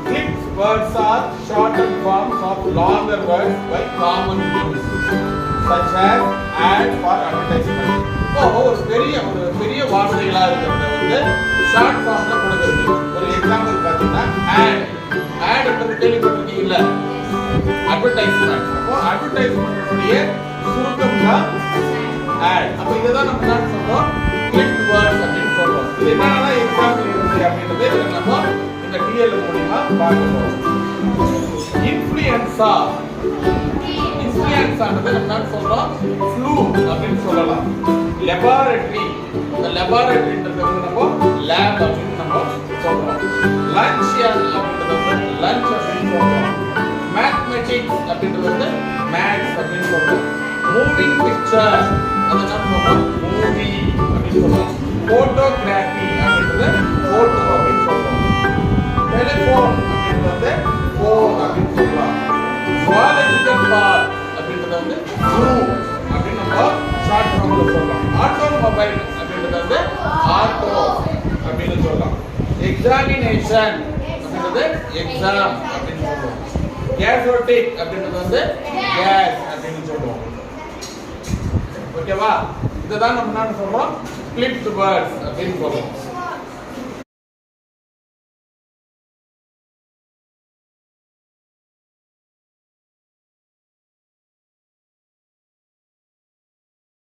Clipped words are shortened forms of longer words by common use, such as ad for advertisement. ஒரு பெரிய வார்த்தைகளா இருக்கிறத வந்து short ஃபார்ம்ல கொடுக்கிறது. ஒரு எக்ஸாம்பிள் பார்த்தீங்கன்னா ad என்பது கேள்விப்பட்டிருக்கீங்கல்ல, அட்வர்டைஸ்மெண்ட். அப்போ அட்வர்டைஸ்மெண்ட் உடைய சுருக்கம் தான் ad. அப்போ இத தான் நம்ம என்ன சொல்றோம், clipped words அப்படின்னு சொல்றோம். இது என்னன்னா எக்ஸாம்பிள் இருக்கு அப்படின்றது நம்ம இந்த டிஎல் மூலமா பார்க்க போறோம். இன்ஃப்ளூயன்ஸா ஆனது நம்ம என்ன சொல்றோம், ஃப்ளூ அப்படின்னு சொல்லலாம். லெபார்டரி, இந்த லெபார்டரின்றது வந்து நம்ம லேப் அப்படின்னு நம்ம சொல்றோம். லஞ்சியன் அப்படின்றது வந்து லஞ்ச் அப்படின்னு சொல்றோம். மேத்தமெட்டிக்ஸ் அப்படின்றது வந்து மேத்ஸ் அப்படின்னு சொல்றோம். மூவிங் பிக்சர் அது என்ன சொல்றோம், மூவி அப்படின்னு சொல்றோம். போட்டோகிராஃபி அப்படின்றது போட்டோ அப்படின்னு சொல்றோம். டெலிபோன் அப்படின்றது போன் அப்படின்னு சொல்றோம். ஜுவாலஜிக்கல் பார்க் அப்படின்றது வந்து ஜூ அப்படின்னு நம்ம ஷார்ட் ஃபார்ம்ல சொல்றோம். ஆட்டோமொபைல் அப்படின்றது வந்து ஆட்டோ அப்படின்னு சொல்றோம். எக்ஸாமினேஷன் அப்படின்றது எக்ஸாம் அப்படின்னு சொல்றோம். கேஸோட்டிக் அப்படின்றது வந்து கேஸ் அப்படின்னு சொல்றோம். ஓகேவா? இதுதான் நம்ம என்ன சொல்றோம், கிளிப்ட் வேர்ட்ஸ் அப்படின்னு சொல்றோம்.